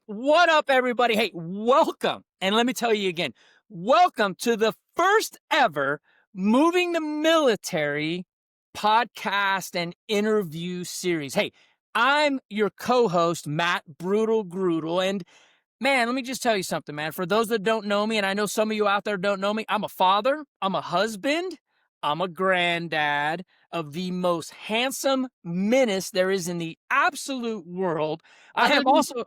What up, everybody? Hey, welcome. And let me tell you again, welcome to the first ever Moving the Military podcast and interview series. Hey, I'm your co-host, Matt Brutal Grudel. And man, let me just tell you something, man. For those that don't know me, and I know some of you out there don't know me, I'm a father, I'm a husband, I'm a granddad of the most handsome menace there is in the absolute world. I Other have than also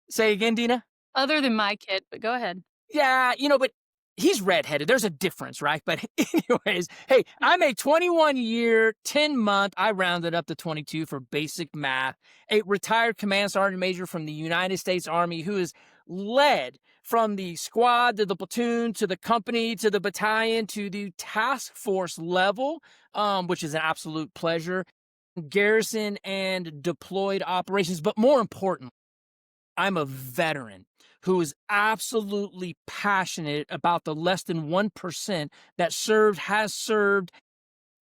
Say again, Dina? other than my kid, but go ahead. Yeah, but he's redheaded. There's a difference, right? But anyways, hey, I'm a 21-year, 10-month, I rounded up to 22 for basic math, a retired command sergeant major from the United States Army who has led from the squad to the platoon to the company to the battalion to the task force level, which is an absolute pleasure, garrison and deployed operations. But more important, I'm a veteran who is absolutely passionate about the less than 1% that served, has served,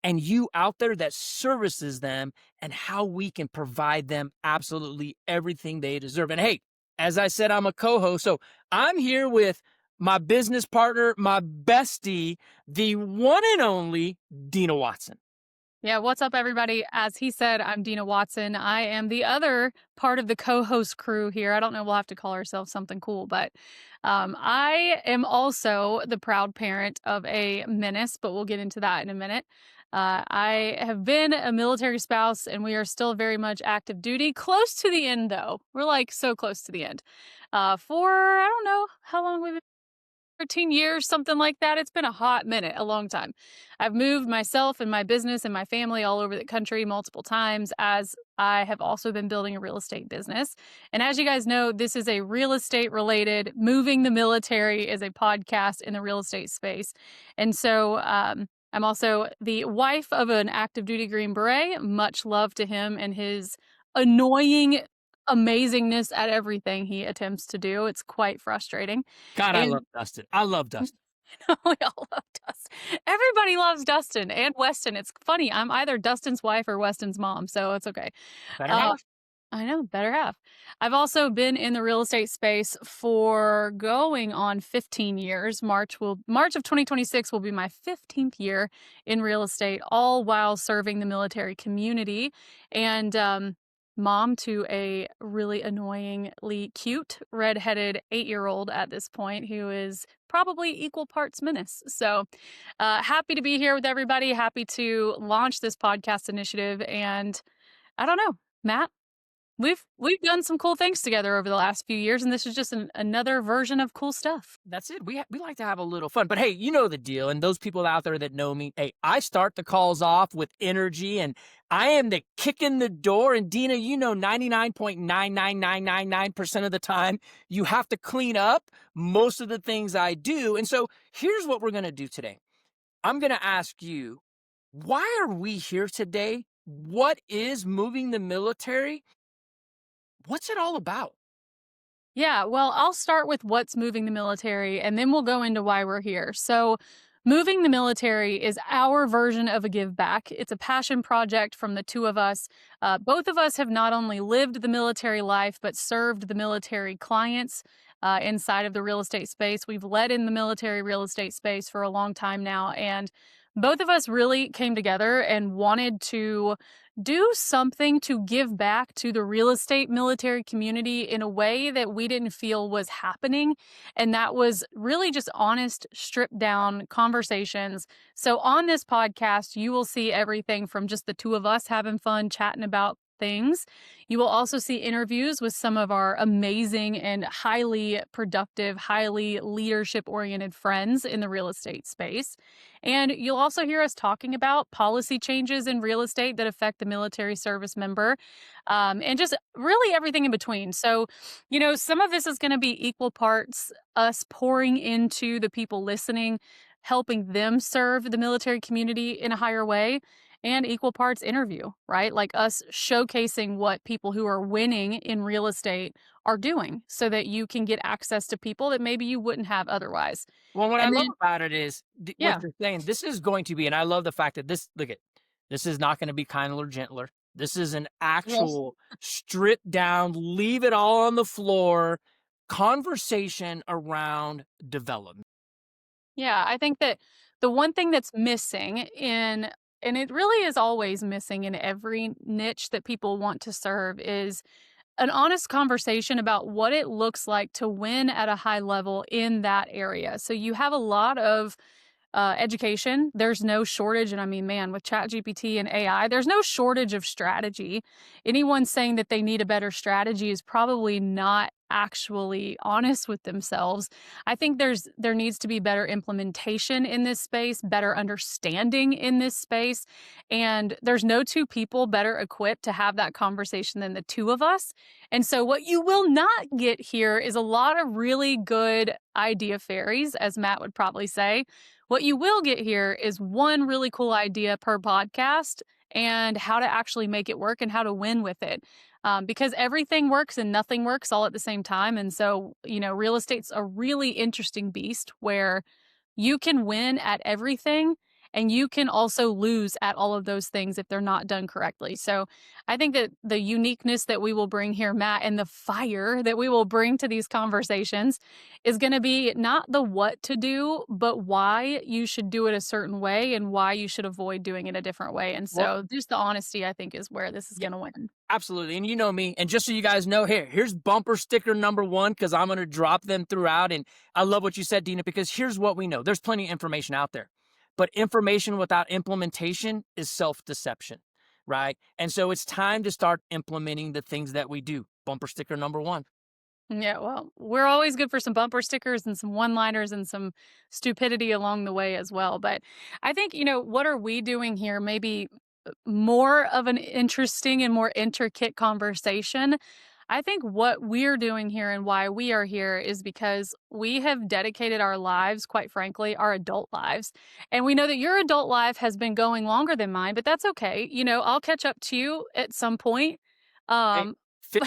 and you out there that services them and how we can provide them absolutely everything they deserve. And hey, as I said, I'm a co-host, so I'm here with my business partner, my bestie, the one and only Dina Watson. Yeah, what's up, everybody? As he said, I'm Dina Watson. I am the other part of the co-host crew here. I don't know, we'll have to call ourselves something cool, but I am also the proud parent of a menace, but we'll get into that in a minute. I have been a military spouse, and we are still very much active duty. Close to the end, though. We're like so close to the end. For I don't know how long we've been. 13 years, something like that. It's been a hot minute, a long time. I've moved myself and my business and my family all over the country multiple times, as I have also been building a real estate business. And as you guys know, this is a real estate related, Moving the Military is a podcast in the real estate space. And so I'm also the wife of an active duty Green Beret. Much love to him and his annoying amazingness at everything he attempts to do. It's quite frustrating. God, I love And Dustin. I love Dustin. we all love Dustin. Everybody loves Dustin and Weston. It's funny. I'm either Dustin's wife or Weston's mom, so it's okay. Better Uh, half. I know, better half. I've also been in the real estate space for going on 15 years. March of 2026 will be my 15th year in real estate, all while serving the military community. And mom to a really annoyingly cute redheaded 8-year-old at this point who is probably equal parts menace. So happy to be here with everybody. Happy to launch this podcast initiative. And I don't know, Matt, we've done some cool things together over the last few years, and this is just another version of cool stuff. That's it. We like to have a little fun. But hey, you know the deal. And those people out there that know me, hey, I start the calls off with energy and I am the kick in the door. And Dina, 99.99999% of the time, you have to clean up most of the things I do. And so here's what we're going to do today. I'm going to ask you, why are we here today? What is moving the military? What's it all about? Yeah, well, I'll start with what's moving the military, and then we'll go into why we're here. So, moving the military is our version of a give back. It's a passion project from the two of us. Both of us have not only lived the military life, but served the military clients inside of the real estate space. We've led in the military real estate space for a long time now, and both of us really came together and wanted to do something to give back to the real estate military community in a way that we didn't feel was happening. And that was really just honest, stripped down conversations. So on this podcast, you will see everything from just the two of us having fun, chatting about things. You will also see interviews with some of our amazing and highly productive, highly leadership oriented friends in the real estate space. And you'll also hear us talking about policy changes in real estate that affect the military service member, and just really everything in between. So, some of this is going to be equal parts us pouring into the people listening, helping them serve the military community in a higher way, and equal parts interview, right? Like us showcasing what people who are winning in real estate are doing so that you can get access to people that maybe you wouldn't have otherwise. Well, what I And love then, about it is what yeah, you're saying. This is going to be, and I love the fact that this is not going to be kinder or gentler. This is an yes, actual strip down, leave it all on the floor. conversation around development. Yeah, I think that the one thing that's missing in and it really is always missing in every niche that people want to serve is an honest conversation about what it looks like to win at a high level in that area. So you have a lot of education. There's no shortage. And I mean, man, with ChatGPT and AI, there's no shortage of strategy. Anyone saying that they need a better strategy is probably not actually honest with themselves. I think there needs to be better implementation in this space, better understanding in this space, and there's no two people better equipped to have that conversation than the two of us. And so what you will not get here is a lot of really good idea fairies, as Matt would probably say. What you will get here is one really cool idea per podcast and how to actually make it work and how to win with it. Because everything works and nothing works all at the same time. And so, real estate's a really interesting beast where you can win at everything and you can also lose at all of those things if they're not done correctly. So I think that the uniqueness that we will bring here, Matt, and the fire that we will bring to these conversations is going to be not the what to do, but why you should do it a certain way and why you should avoid doing it a different way. And Well, so just the honesty, I think, is where this is yeah, going to win. absolutely. And you know me. And just so you guys know, here's bumper sticker number one, because I'm going to drop them throughout. And I love what you said, Dina, because here's what we know. There's plenty of information out there, but information without implementation is self-deception, right? And so it's time to start implementing the things that we do. Bumper sticker number one. Yeah, well, we're always good for some bumper stickers and some one-liners and some stupidity along the way as well. But I think, what are we doing here? Maybe more of an interesting and more intricate conversation. I think what we're doing here and why we are here is because we have dedicated our lives, quite frankly, our adult lives. And we know that your adult life has been going longer than mine, but that's okay. I'll catch up to you at some point. Hey, Um, fi-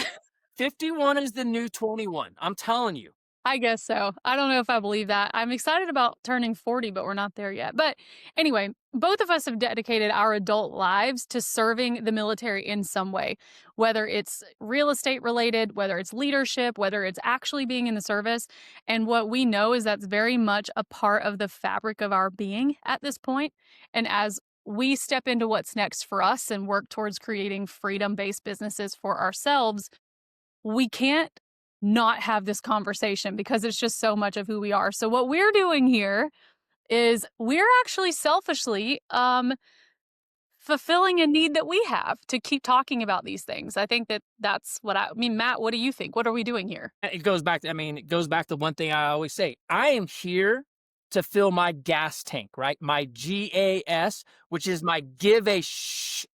51 is the new 21. I'm telling you. I guess so. I don't know if I believe that. I'm excited about turning 40, but we're not there yet. But anyway, both of us have dedicated our adult lives to serving the military in some way, whether it's real estate related, whether it's leadership, whether it's actually being in the service. And what we know is that's very much a part of the fabric of our being at this point. And as we step into what's next for us and work towards creating freedom based businesses for ourselves, we can't not have this conversation because it's just so much of who we are. So what we're doing here is we're actually selfishly fulfilling a need that we have to keep talking about these things. I think that that's what I mean. Matt, what do you think? What are we doing here? It goes back to, it goes back to one thing I always say. I am here to fill my gas tank, right? My GAS, which is my give a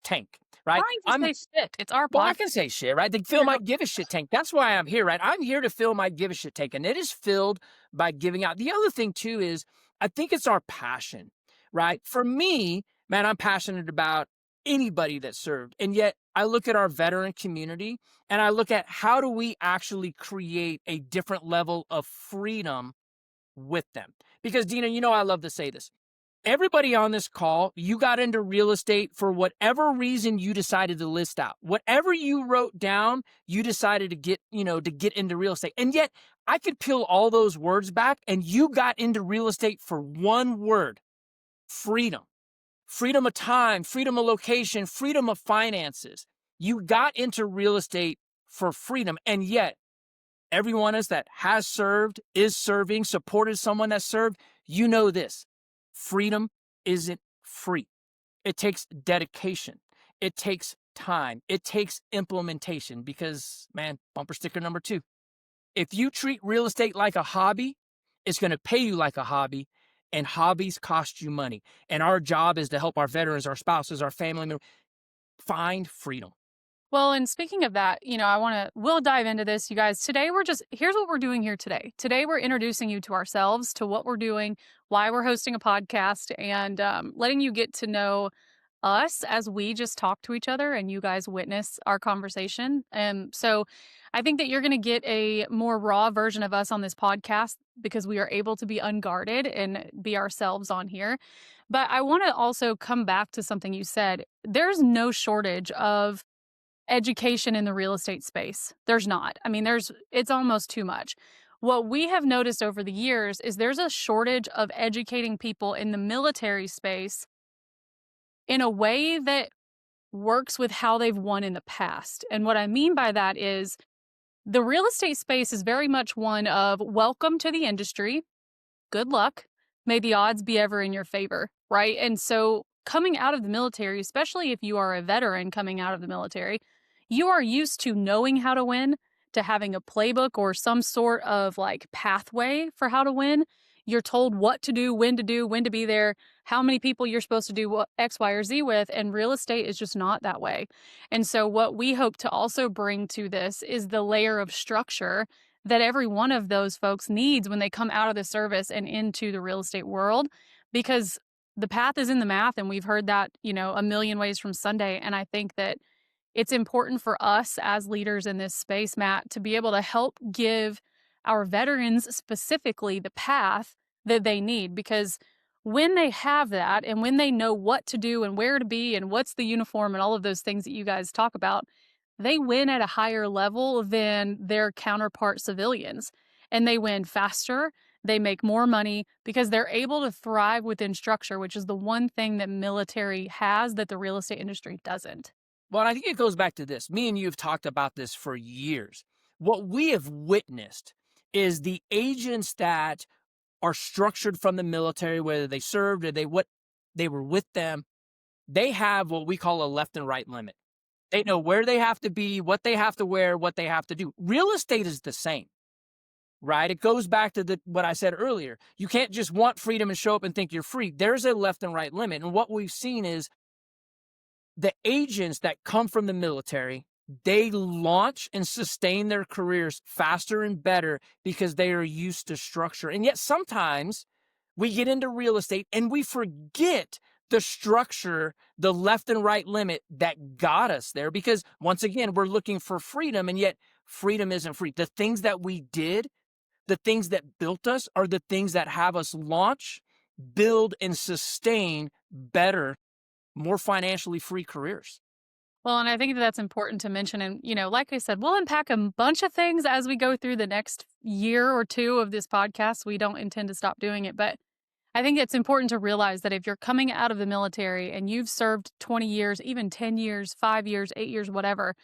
tank, right? Trying to say shit. It's our Well, I podcast. can say shit, right? They fill my give a shit tank. That's why I'm here, right? I'm here to fill my give a shit tank, and it is filled by giving out. The other thing too is I think it's our passion, right? For me, man, I'm passionate about anybody that served. And yet I look at our veteran community and I look at how do we actually create a different level of freedom with them? Because Dina, I love to say this. Everybody on this call, you got into real estate for whatever reason you decided to list out. Whatever you wrote down, you decided to get into real estate. And yet I could peel all those words back and you got into real estate for one word: freedom. Freedom of time, freedom of location, freedom of finances. You got into real estate for freedom. And yet every one of us that has served, is serving, supported someone that served, you know this: freedom isn't free. It takes dedication. It takes time. It takes implementation because, man, bumper sticker number two. If you treat real estate like a hobby, it's going to pay you like a hobby, and hobbies cost you money. And our job is to help our veterans, our spouses, our family members find freedom. Well, and speaking of that, we'll dive into this, you guys. Today, here's what we're doing here today. Today, we're introducing you to ourselves, to what we're doing, why we're hosting a podcast, and letting you get to know us as we just talk to each other and you guys witness our conversation. And so I think that you're going to get a more raw version of us on this podcast because we are able to be unguarded and be ourselves on here. But I want to also come back to something you said. There's no shortage of education in the real estate space. There's not. I mean, it's almost too much. What we have noticed over the years is there's a shortage of educating people in the military space in a way that works with how they've won in the past. And what I mean by that is the real estate space is very much one of welcome to the industry. Good luck. May the odds be ever in your favor, right? And so, coming out of the military, especially if you are a veteran coming out of the military, you are used to knowing how to win, to having a playbook or some sort of like pathway for how to win. You're told what to do, when to be there, how many people you're supposed to do what X, Y, or Z with. And real estate is just not that way. And so, what we hope to also bring to this is the layer of structure that every one of those folks needs when they come out of the service and into the real estate world, because the path is in the math, and we've heard that, a million ways from Sunday. And I think that it's important for us as leaders in this space, Matt, to be able to help give our veterans specifically the path that they need, because when they have that and when they know what to do and where to be and what's the uniform and all of those things that you guys talk about, they win at a higher level than their counterpart civilians. And they win faster. They make more money because they're able to thrive within structure, which is the one thing that military has that the real estate industry doesn't. Well, I think it goes back to this. Me and you have talked about this for years. What we have witnessed is the agents that are structured from the military, whether they served or they were with them, they have what we call a left and right limit. They know where they have to be, what they have to wear, what they have to do. Real estate is the same, right? It goes back to what I said earlier. You can't just want freedom and show up and think you're free. There's a left and right limit. And what we've seen is the agents that come from the military, they launch and sustain their careers faster and better because they are used to structure. And yet sometimes we get into real estate and we forget the structure, the left and right limit that got us there, because once again, we're looking for freedom, and yet freedom isn't free. The things that we did, the things that built us, are the things that have us launch, build, and sustain better, more financially free careers. Well, and I think that that's important to mention. And, like I said, we'll unpack a bunch of things as we go through the next year or two of this podcast. We don't intend to stop doing it. But I think it's important to realize that if you're coming out of the military and you've served 20 years, even 10 years, 5 years, 8 years, whatever,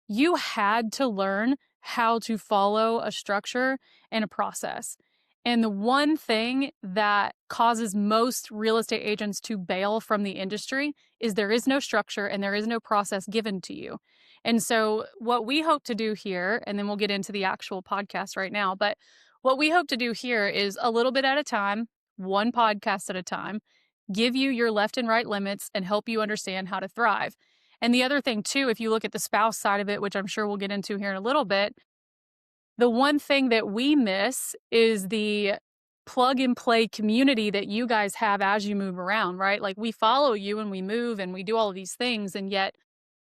you had to learn how to follow a structure and a process. And the one thing that causes most real estate agents to bail from the industry is there is no structure and there is no process given to you. And so, what we hope to do here, and then we'll get into the actual podcast right now, but what we hope to do here is a little bit at a time, one podcast at a time, give you your left and right limits and help you understand how to thrive. And the other thing, too, if you look at the spouse side of it, which I'm sure we'll get into here in a little bit, the one thing that we miss is the plug and play community that you guys have as you move around, right? Like, we follow you and we move and we do all of these things. And yet,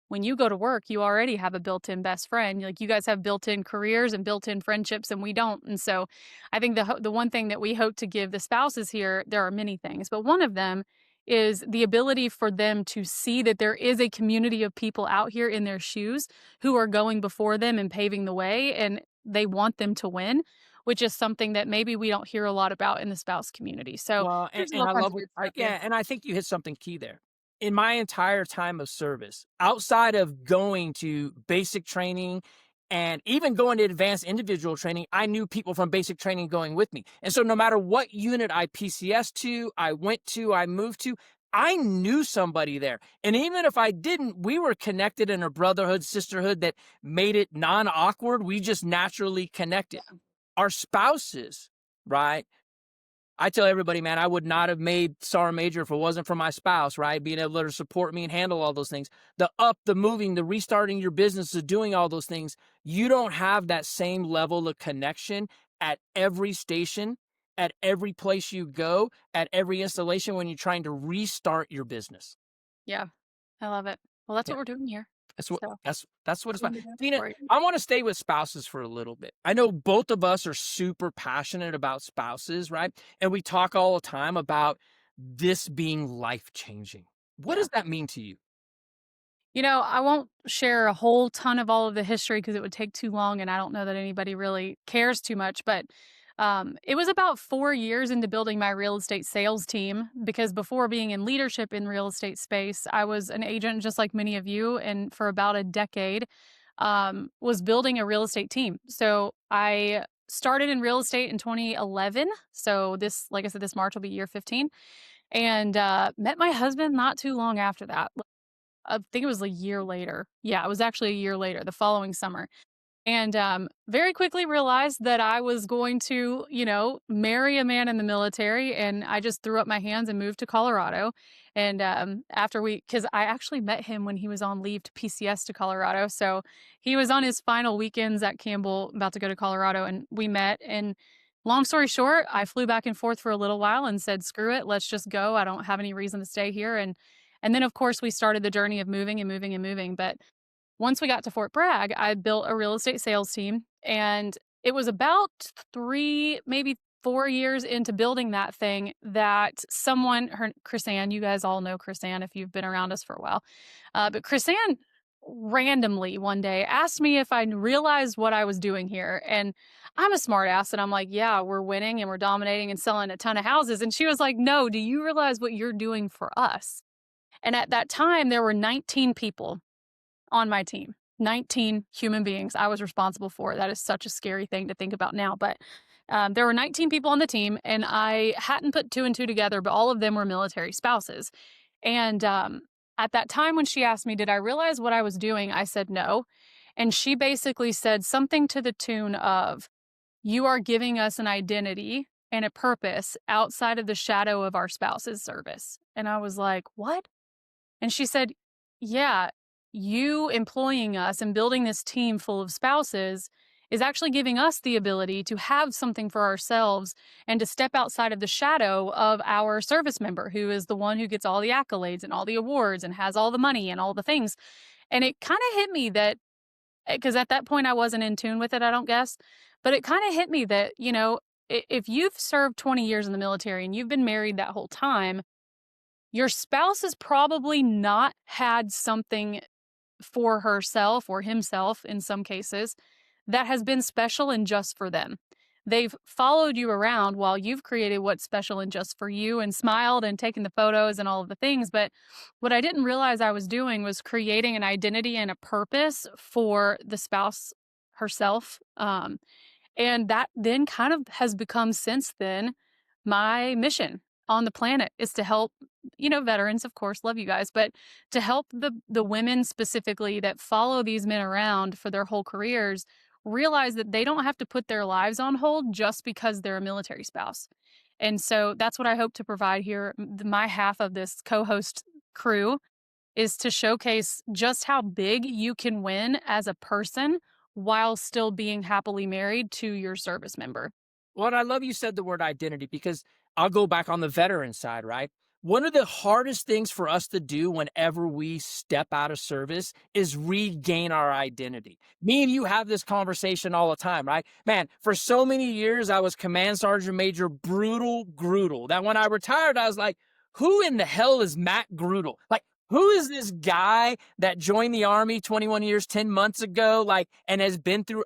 when you go to work, you already have a built in best friend. Like, you guys have built in careers and built in friendships, and we don't. And so, I think the one thing that we hope to give the spouses here, there are many things, but one of them is the ability for them to see that there is a community of people out here in their shoes who are going before them and paving the way, and they want them to win, which is something that maybe we don't hear a lot about in the spouse community. So Well, there's and all I kinds love of what good stuff here. and I think you hit something key there. In my entire time of service, outside of going to basic training and even going to advanced individual training, I knew people from basic training going with me. And so no matter what unit I PCS to, I went to, I moved to, I knew somebody there. And even if I didn't, we were connected in a brotherhood, sisterhood that made it non-awkward. We just naturally connected. Our spouses, right? I tell everybody, man, I would not have made Sergeant Major if it wasn't for my spouse, right? Being able to support me and handle all those things. The up, the moving, the restarting your business, the doing all those things. You don't have that same level of connection at every station, at every place you go, at every installation when you're trying to restart your business. Yeah, I love it. Well, that's Yeah. what we're doing here. That's what So that's what it's we about. can do that Tina, for you. I want to stay with spouses for a little bit. I know both of us are super passionate about spouses, right? And we talk all the time about this being life changing. What Yeah. does that mean to you? I won't share a whole ton of all of the history because it would take too long, and I don't know that anybody really cares too much. But it was about 4 years into building my real estate sales team because before being in leadership in real estate space, I was an agent just like many of you, and for about a decade, was building a real estate team. So I started in real estate in 2011. So this, like I said, this March will be year 15, and met my husband not too long after that. I think it was a year later. Yeah, it was actually a year later, the following summer. And very quickly realized that I was going to, marry a man in the military. And I just threw up my hands and moved to Colorado. And because I actually met him when he was on leave to PCS to Colorado. So he was on his final weekends at Campbell, about to go to Colorado, and we met. And long story short, I flew back and forth for a little while and said, screw it, let's just go. I don't have any reason to stay here. And then, of course, we started the journey of moving and moving and moving. But once we got to Fort Bragg, I built a real estate sales team. And it was about 3, maybe 4 years into building that thing that Chris Ann, you guys all know Chris Ann if you've been around us for a while. But Chris Ann randomly one day asked me if I realized what I was doing here. And I'm a smart ass. And I'm like, yeah, we're winning and we're dominating and selling a ton of houses. And she was like, no, do you realize what you're doing for us? And at that time, there were 19 people on my team, 19 human beings I was responsible for. That is such a scary thing to think about now. But there were 19 people on the team, and I hadn't put two and two together, but all of them were military spouses. And at that time, when she asked me, did I realize what I was doing? I said no. And she basically said something to the tune of, you are giving us an identity and a purpose outside of the shadow of our spouse's service. And I was like, what? And she said, yeah, you employing us and building this team full of spouses is actually giving us the ability to have something for ourselves and to step outside of the shadow of our service member, who is the one who gets all the accolades and all the awards and has all the money and all the things. And it kind of hit me that, because at that point I wasn't in tune with it, I don't guess, but it kind of hit me that, if you've served 20 years in the military and you've been married that whole time, your spouse has probably not had something for herself or himself in some cases that has been special and just for them. They've followed you around while you've created what's special and just for you and smiled and taken the photos and all of the things. But what I didn't realize I was doing was creating an identity and a purpose for the spouse herself. And that then kind of has become since then my mission on the planet is to help, veterans, of course, love you guys, but to help the women specifically that follow these men around for their whole careers realize that they don't have to put their lives on hold just because they're a military spouse. And so that's what I hope to provide here. My half of this co-host crew is to showcase just how big you can win as a person while still being happily married to your service member. Well, and I love you said the word identity because I'll go back on the veteran side, right? One of the hardest things for us to do whenever we step out of service is regain our identity. Me and you have this conversation all the time, right? Man, for so many years, I was Command Sergeant Major Brutal Grudel. That when I retired, I was like, who in the hell is Matt Grudel? Like, who is this guy that joined the Army 21 years, 10 months ago, like, and has been through,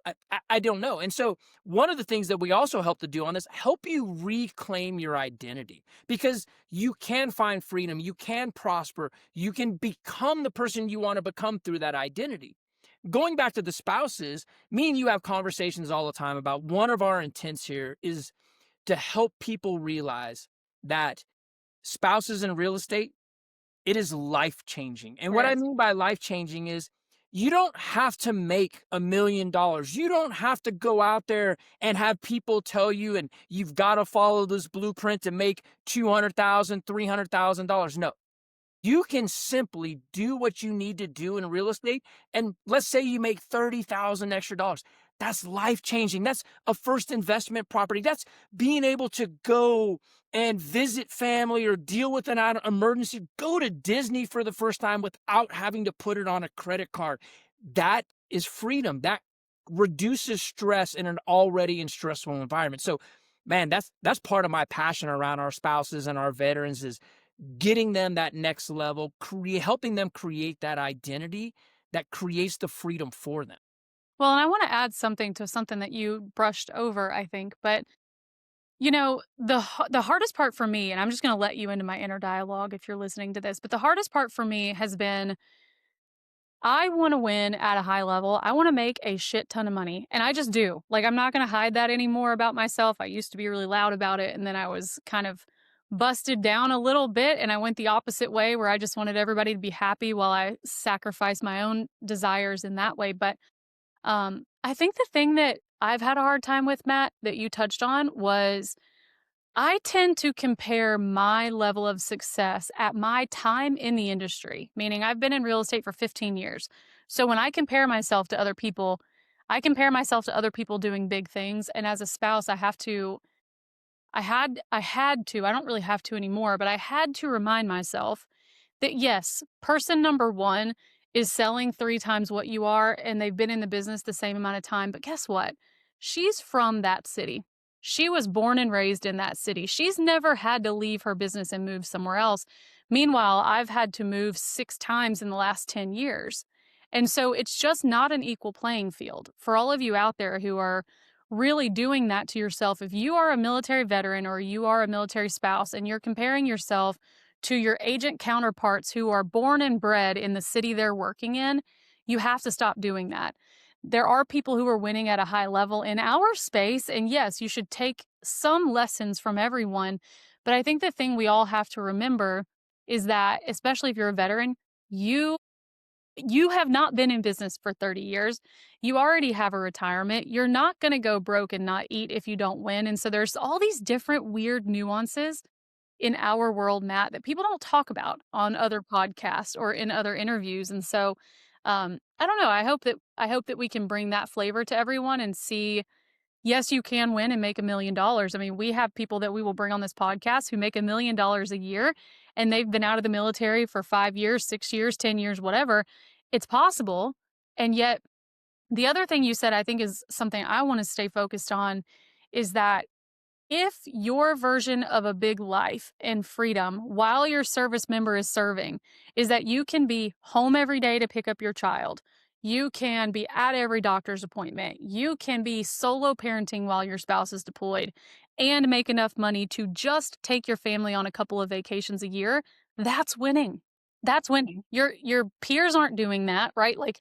I don't know. And so one of the things that we also help to do on this, help you reclaim your identity because you can find freedom, you can prosper, you can become the person you want to become through that identity. Going back to the spouses, me and you have conversations all the time about one of our intents here is to help people realize that spouses in real estate, it is life changing. And what I Yes. mean by life changing is you don't have to make $1 million. You don't have to go out there and have people tell you, and you've got to follow this blueprint to make $200,000, $300,000. No, you can simply do what you need to do in real estate. And let's say you make 30,000 extra dollars. That's life changing. That's a first investment property. That's being able to go and visit family or deal with an emergency. Go to Disney for the first time without having to put it on a credit card. That is freedom. That reduces stress in an already stressful environment. So, man, that's part of my passion around our spouses and our veterans is getting them that next level, helping them create that identity that creates the freedom for them. Well, and I want to add something to something that you brushed over, I think, but you know, the hardest part for me, and I'm just going to let you into my inner dialogue if you're listening to this, but the hardest part for me has been I want to win at a high level. I want to make a shit ton of money, and I just do. Like I'm not going to hide that anymore about myself. I used to be really loud about it, and then I was kind of busted down a little bit, and I went the opposite way where I just wanted everybody to be happy while I sacrificed my own desires in that way. But I think the thing that I've had a hard time with, Matt, that you touched on was I tend to compare my level of success at my time in the industry, meaning I've been in real estate for 15 years. So when I compare myself to other people, I compare myself to other people doing big things. And as a spouse, I don't really have to anymore, but I had to remind myself that yes, person number one is selling 3 times what you are, and they've been in the business the same amount of time, but guess what? She's from that city. She was born and raised in that city. She's never had to leave her business and move somewhere else. Meanwhile, I've had to move 6 times in the last 10 years. And so it's just not an equal playing field. For all of you out there who are really doing that to yourself, if you are a military veteran or you are a military spouse and you're comparing yourself to your agent counterparts who are born and bred in the city they're working in, you have to stop doing that. There are people who are winning at a high level in our space, and yes, you should take some lessons from everyone. But I think the thing we all have to remember is that, especially if you're a veteran, you you have not been in business for 30 years. You already have a retirement. You're not going to go broke and not eat if you don't win. And so there's all these different weird nuances in our world, Matt, that people don't talk about on other podcasts or in other interviews. And so I don't know. I hope that we can bring that flavor to everyone and see, yes, you can win and make $1 million. I mean, we have people that we will bring on this podcast who make $1 million a year and they've been out of the military for 5 years, 6 years, 10 years, whatever. It's possible. And yet the other thing you said, I think is something I want to stay focused on is that if your version of a big life and freedom while your service member is serving is that you can be home every day to pick up your child, you can be at every doctor's appointment, you can be solo parenting while your spouse is deployed, and make enough money to just take your family on a couple of vacations a year, that's winning. That's winning. Your peers aren't doing that, right? Like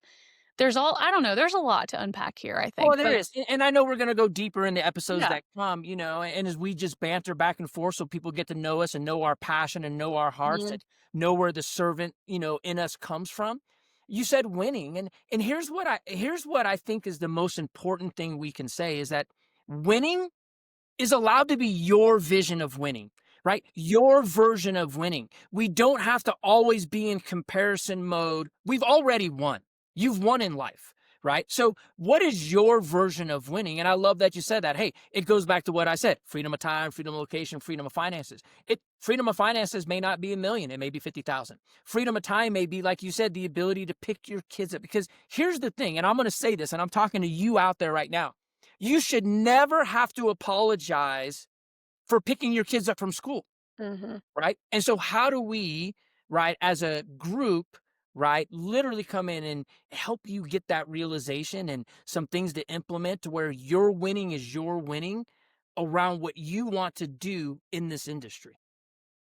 I don't know, there's a lot to unpack here, I Oh, think. there But is. And I know we're going to go deeper in the episodes yeah. that come, and as we just banter back and forth so people get to know us and know our passion and know our hearts Mhm. and know where the servant, in us comes from. You said winning. And here's what I think is the most important thing we can say is that winning is allowed to be your vision of winning, right? Your version of winning. We don't have to always be in comparison mode. We've already won. You've won in life, right? So, what is your version of winning? And I love that you said that. Hey, it goes back to what I said: freedom of time, freedom of location, freedom of finances. Freedom of finances may not be 1 million, it may be 50,000. Freedom of time may be, like you said, the ability to pick your kids up. Because here's the thing, and I'm going to say this, and I'm talking to you out there right now. You should never have to apologize for picking your kids up from school, Mhm. right? And so how do we, right, as a group, right, literally come in and help you get that realization and some things to implement to where your winning is your winning around what you want to do in this industry?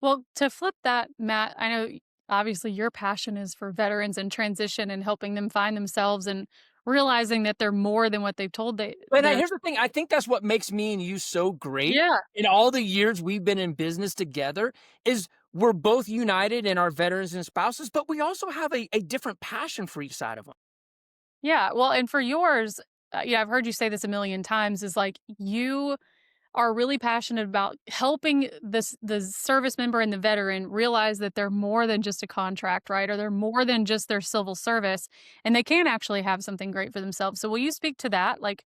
Well, to flip that, Matt, I know obviously your passion is for veterans and transition and helping them find themselves and realizing that they're more than what they've told But they're here's the thing. I think that's what makes me and you so great yeah. in all the years we've been in business together is we're both united in our veterans and spouses, but we also have a different passion for each side of them. Yeah, well, and for yours, yeah, I've heard you say this a million times, is like you are really passionate about helping the service member and the veteran realize that they're more than just a contract, right? Or they're more than just their civil service, and they can actually have something great for themselves. So will you speak to that? Like,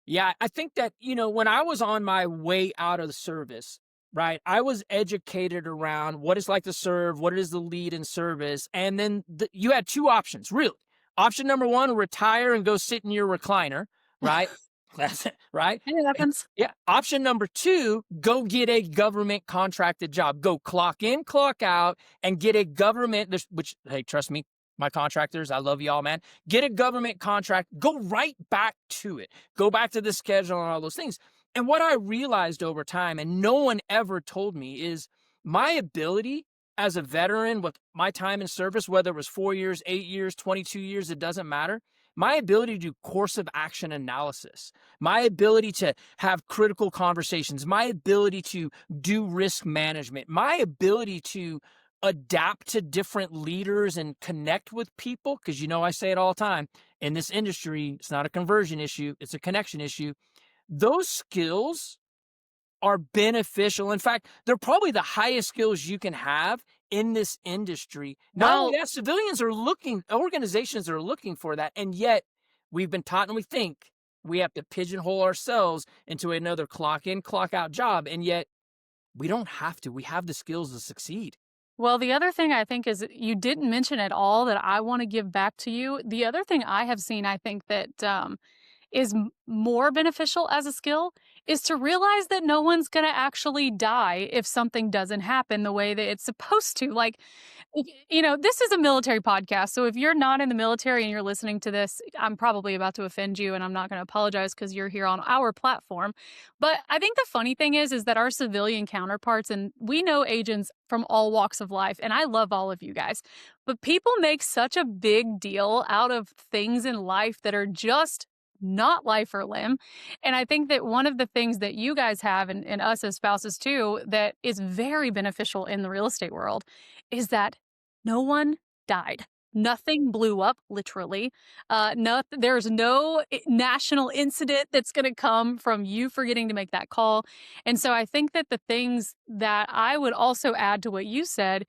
Yeah, I think that, when I was on my way out of the service, right, I was educated around what it's like to serve, what it is to lead in service. And then you had two options, really. Option number one, retire and go sit in your recliner, right? That's it, right? It happens. Yeah. Option number two, go get a government contracted job. Go clock in, clock out, and get a government, which, hey, trust me, my contractors, I love y'all, man. Get a government contract, go right back to it. Go back to the schedule and all those things. And what I realized over time, and no one ever told me, is my ability as a veteran with my time in service, whether it was 4 years, 8 years, 22 years, it doesn't matter. My ability to do course of action analysis, my ability to have critical conversations, my ability to do risk management, my ability to adapt to different leaders and connect with people. Because I say it all the time, in this industry, it's not a conversion issue, it's a connection issue. Those skills are beneficial. In fact, they're probably the highest skills you can have in this industry. Not only Well, that, organizations are looking for that. And yet we've been taught and we think we have to pigeonhole ourselves into another clock in, clock out job. And yet we don't have to. We have the skills to succeed. well, the other thing I think is you didn't mention at all that I want to give back to you. The other thing I have seen, I think that is more beneficial as a skill is to realize that no one's going to actually die if something doesn't happen the way that it's supposed to. Like, this is a military podcast. So if you're not in the military and you're listening to this, I'm probably about to offend you and I'm not going to apologize because you're here on our platform. But I think the funny thing is that our civilian counterparts, and we know agents from all walks of life, and I love all of you guys, but people make such a big deal out of things in life that are just not life or limb. And I think that one of the things that you guys have, and us as spouses too, that is very beneficial in the real estate world is that no one died. Nothing blew up, literally. There's no national incident that's going to come from you forgetting to make that call. And so I think that the things that I would also add to what you said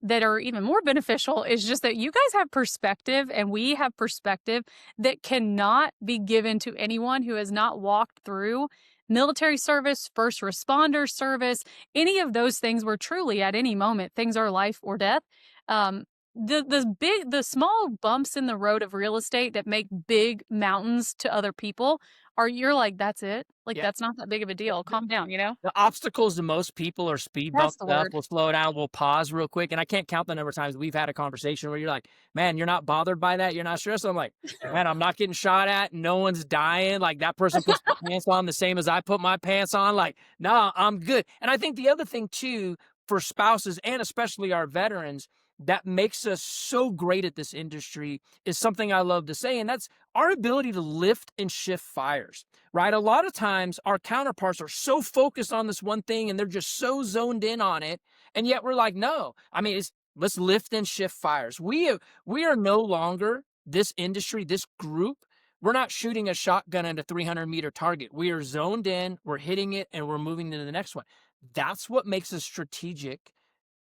that are even more beneficial is just that you guys have perspective and we have perspective that cannot be given to anyone who has not walked through military service, first responder service, any of those things where truly at any moment things are life or death. Um, the small bumps in the road of real estate that make big mountains to other people you're like, that's it. Like, Yeah. that's not that big of a deal. Calm down, The obstacles to most people are speed bump That's the stuff. word. We'll slow down, we'll pause real quick. And I can't count the number of times we've had a conversation where you're like, man, you're not bothered by that. You're not stressed. I'm like, man, I'm not getting shot at. No one's dying. Like that person puts their pants on the same as I put my pants on. Like, nah, I'm good. And I think the other thing too, for spouses and especially our veterans, that makes us so great at this industry is something I love to say. And that's our ability to lift and shift fires, right? A lot of times our counterparts are so focused on this one thing and they're just so zoned in on it. And yet we're like, no, I mean, let's lift and shift fires. We are no longer this industry, this group. We're not shooting a shotgun at a 300-meter target. We are zoned in, we're hitting it, and we're moving to the next one. That's what makes us strategic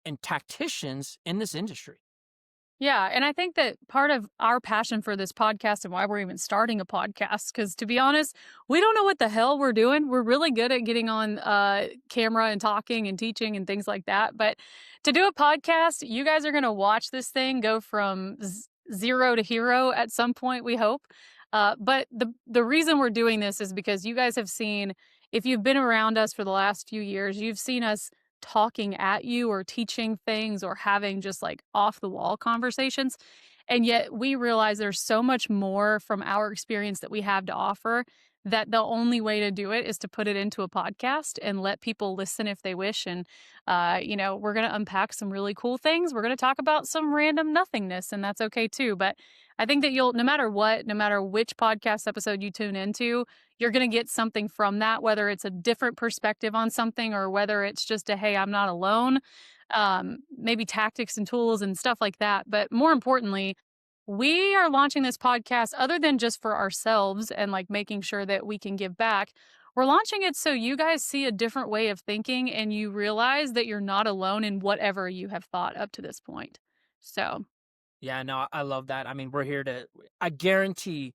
and tacticians in this industry. Yeah, and I think that part of our passion for this podcast and why we're even starting a podcast, because to be honest, we don't know what the hell we're doing. We're really good at getting on camera and talking and teaching and things like that. But to do a podcast, you guys are going to watch this thing go from zero to hero at some point, we hope. But the reason we're doing this is because you guys have seen, if you've been around us for the last few years, you've seen us talking at you or teaching things or having just like off the wall conversations. And yet we realize there's so much more from our experience that we have to offer that the only way to do it is to put it into a podcast and let people listen if they wish. And, we're going to unpack some really cool things. We're going to talk about some random nothingness, and that's okay too. But I think that no matter what, no matter which podcast episode you tune into, you're going to get something from that, whether it's a different perspective on something or whether it's just a, hey, I'm not alone, maybe tactics and tools and stuff like that. But more importantly, we are launching this podcast other than just for ourselves and like making sure that we can give back. We're launching it so you guys see a different way of thinking and you realize that you're not alone in whatever you have thought up to this point. So, Yeah, no, I love that. I mean, we're here to, I guarantee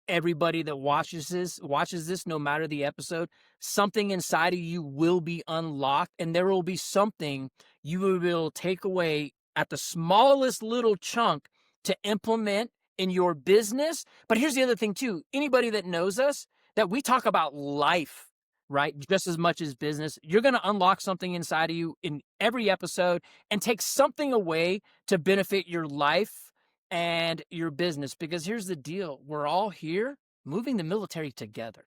everybody that watches this, no matter the episode, something inside of you will be unlocked and there will be something you will be able to take away at the smallest little chunk to implement in your business. But here's the other thing too. Anybody that knows us, that we talk about life, right? Just as much as business. You're going to unlock something inside of you in every episode and take something away to benefit your life and your business. Because here's the deal, we're all here moving the military together.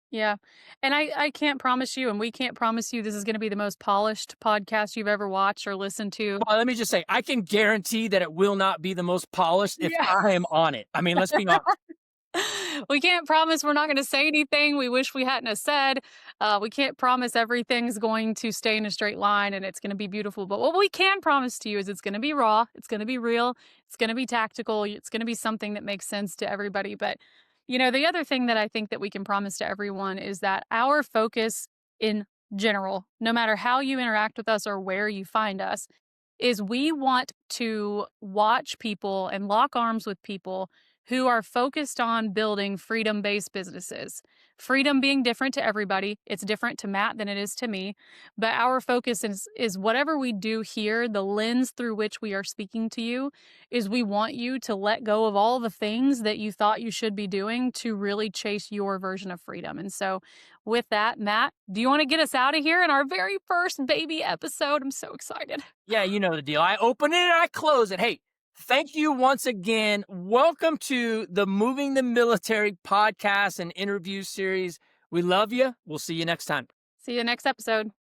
Yeah. And I can't promise you, and we can't promise you this is going to be the most polished podcast you've ever watched or listened to. Well, let me just say, I can guarantee that it will not be the most polished if Yeah. I am on it. I mean, let's be honest. We can't promise we're not going to say anything we wish we hadn't have said. We can't promise everything's going to stay in a straight line and it's going to be beautiful. But what we can promise to you is it's going to be raw, it's going to be real, it's going to be tactical, it's going to be something that makes sense to everybody. But the other thing that I think that we can promise to everyone is that our focus in general, no matter how you interact with us or where you find us, is we want to watch people and lock arms with people who are focused on building freedom based businesses. Freedom being different to everybody. It's different to Matt than it is to me. But our focus is whatever we do here, the lens through which we are speaking to you is we want you to let go of all the things that you thought you should be doing to really chase your version of freedom. And so, with that, Matt, do you want to get us out of here in our very first baby episode? I'm so excited. Yeah, you know the deal. I open it and I close it. Hey, thank you once again. Welcome to the Moving the Military podcast and interview series. We love you. We'll see you next time. See you next episode.